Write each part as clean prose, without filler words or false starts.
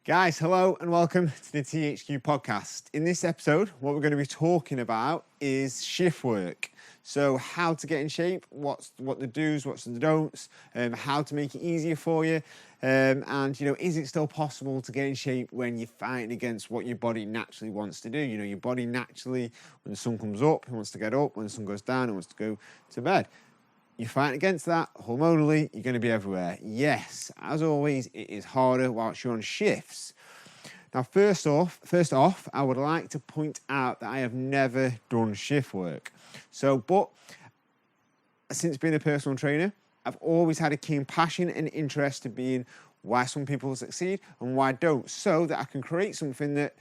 Guys, hello and welcome to the THQ podcast. In this episode, what we're going to be talking about is shift work. So how to get in shape, what the do's, what's the don'ts, how to make it easier for you, and is it still possible to get in shape when you're fighting against what your body naturally wants to do? You know, your body naturally, when the sun comes up, it wants to get up. When the sun goes down, it wants to go to bed. You're fighting against that, hormonally, you're going to be everywhere. Yes, as always, it is harder whilst you're on shifts. Now, first off, I would like to point out that I have never done shift work. But since being a personal trainer, I've always had a keen passion and interest to being why some people succeed and why don't, so that I can create something that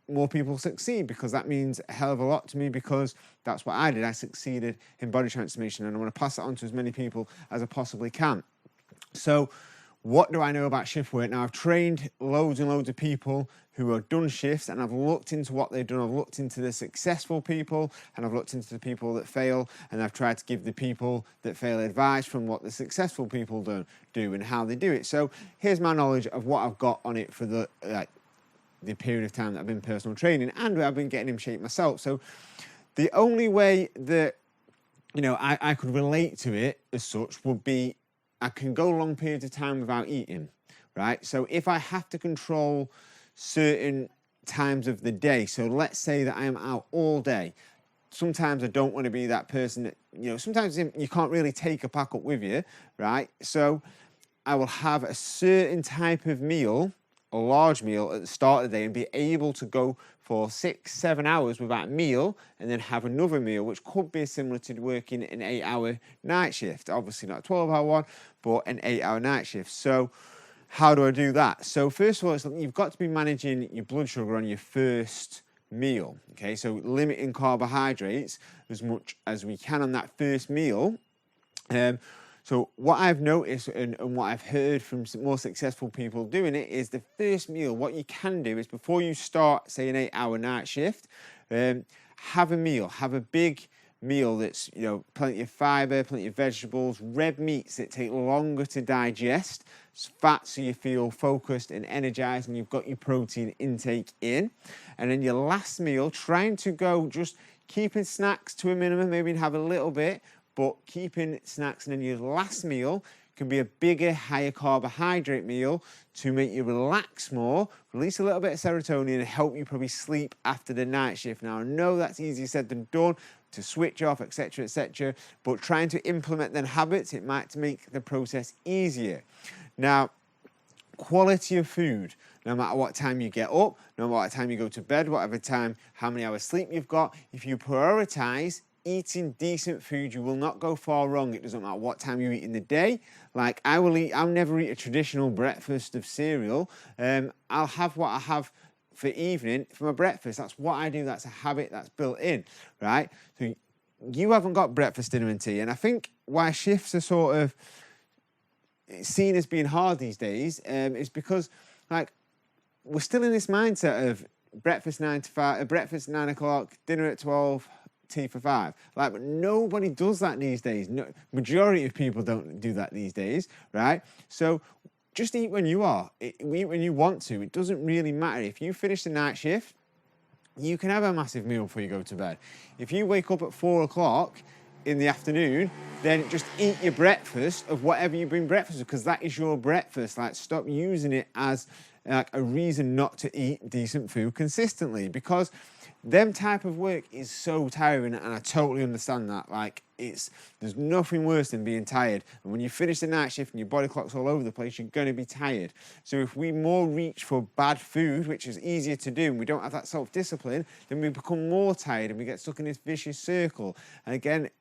more people succeed, because that means a hell of a lot to me, because that's what I did. I succeeded in body transformation, and I want to pass that on to as many people as I possibly can. So what do I know about shift work? Now, I've trained loads and loads of people who have done shifts, and I've looked into what they've done. I've looked into the successful people, and I've looked into the people that fail, and I've tried to give the people that fail advice from what the successful people do and how they do it. So here's my knowledge of what I've got on it for the period of time that I've been personal training, and I've been getting in shape myself. So the only way that, I could relate to it as such would be I can go long periods of time without eating, right? So if I have to control certain times of the day, so let's say that I am out all day, sometimes I don't want to be that person that, sometimes you can't really take a pack up with you, right? So I will have a certain type of meal, a large meal at the start of the day, and be able to go for 6-7 hours without a meal, and then have another meal, which could be similar to working an 8-hour night shift. Obviously not a 12-hour one, but an 8-hour night shift. So how do I do that? So first of all, you've got to be managing your blood sugar on your first meal. Okay, so limiting carbohydrates as much as we can on that first meal. So what I've noticed and what I've heard from some more successful people doing it is the first meal, what you can do is before you start, say, an 8-hour night shift, have a meal, have a big meal that's, plenty of fibre, plenty of vegetables, red meats that take longer to digest, fat so you feel focused and energized and you've got your protein intake in. And then your last meal, trying to go just keeping snacks to a minimum, maybe have a little bit, but keeping snacks, and then your last meal can be a bigger, higher carbohydrate meal to make you relax more, release a little bit of serotonin, and help you probably sleep after the night shift. Now, I know that's easier said than done, to switch off, etc., but trying to implement them habits, it might make the process easier. Now, quality of food, no matter what time you get up, no matter what time you go to bed, whatever time, how many hours sleep you've got, if you prioritize eating decent food, you will not go far wrong. It doesn't matter what time you eat in the day. Like I'll never eat a traditional breakfast of cereal. I'll have what I have for evening for my breakfast. That's what I do. That's a habit that's built in, right? So you haven't got breakfast, dinner and tea. And I think why shifts are sort of seen as being hard these days is because we're still in this mindset of breakfast 9 to 5, breakfast 9 o'clock, dinner at 12, tea for 5. But nobody does that these days. No, majority of people don't do that these days, right? So just eat when you are. Eat when you want to. It doesn't really matter. If you finish the night shift, you can have a massive meal before you go to bed. If you wake up at 4 o'clock in the afternoon, then just eat your breakfast of whatever you bring breakfast with, because that is your breakfast. Stop using it as a reason not to eat decent food consistently, because them type of work is so tiring, and I totally understand that. There's nothing worse than being tired, and when you finish the night shift and your body clock's all over the place, you're going to be tired. So if we more reach for bad food, which is easier to do, and we don't have that self-discipline, then we become more tired and we get stuck in this vicious circle. And again,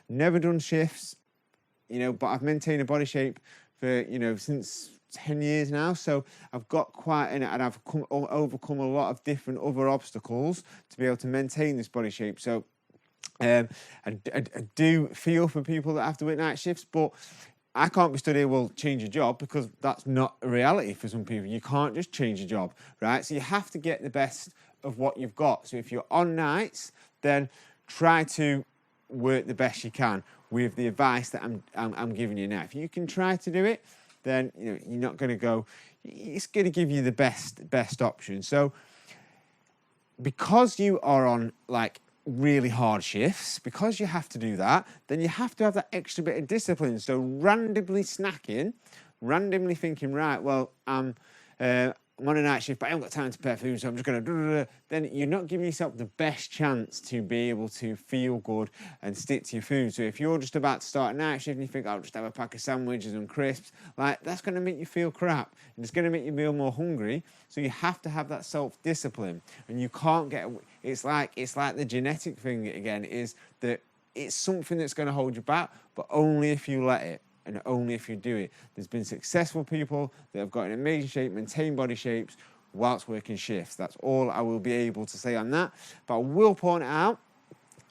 never done shifts, but I've maintained a body shape for, since 10 years now, so I've got and I've overcome a lot of different other obstacles to be able to maintain this body shape. So I do feel for people that have to work night shifts, but I can't be stood here, well, change your job, because that's not a reality for some people. You can't just change your job, right? So you have to get the best of what you've got. So if you're on nights, then try to work the best you can with the advice that I'm giving you now. If you can try to do it, then you're not going to go. It's going to give you the best option. So because you are on really hard shifts, because you have to do that, then you have to have that extra bit of discipline. So randomly snacking, randomly thinking, right, well, I'm on a night shift, but I haven't got time to prepare food, so I'm just going to, then you're not giving yourself the best chance to be able to feel good and stick to your food. So if you're just about to start a night shift and you think, I'll just have a pack of sandwiches and crisps, that's going to make you feel crap, and it's going to make you feel more hungry. So you have to have that self-discipline, and you can't get, it's like the genetic thing again, is that it's something that's going to hold you back, but only if you let it. And only if you do it. There's been successful people that have got in amazing shape, maintained body shapes whilst working shifts. That's all I will be able to say on that. But I will point out,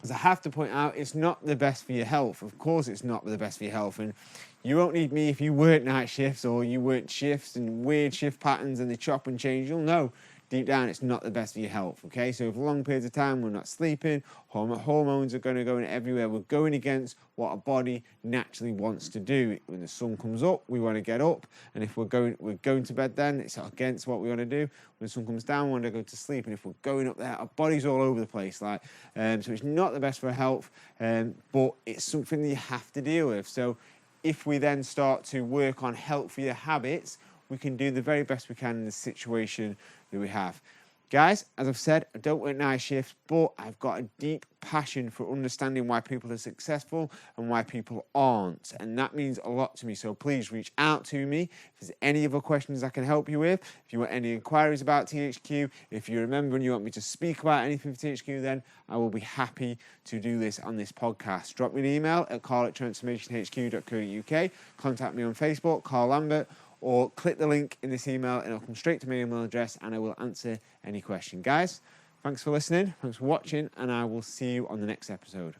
as I have to point out, it's not the best for your health. Of course it's not the best for your health. And you won't need me if you work night shifts or you work shifts and weird shift patterns and they chop and change. You'll know deep down it's not the best for your health, okay? So for long periods of time we're not sleeping, hormones are going to go in everywhere. We're going against what our body naturally wants to do. When the sun comes up, we want to get up, and if we're going to bed, then it's against what we want to do. When the sun comes down, we want to go to sleep, and if we're going up there, our body's all over the place. So it's not the best for our health, but it's something that you have to deal with. So if we then start to work on healthier habits, we can do the very best we can in the situation that we have. Guys, as I've said, I don't work night shifts, but I've got a deep passion for understanding why people are successful and why people aren't. And that means a lot to me. So please reach out to me. If there's any other questions I can help you with, if you want any inquiries about THQ, if you remember and you want me to speak about anything for THQ, then I will be happy to do this on this podcast. Drop me an email at carl@transformationhq.co.uk. Contact me on Facebook, Carl Lambert, or click the link in this email and it'll come straight to my email address and I will answer any question. Guys, thanks for listening, thanks for watching, and I will see you on the next episode.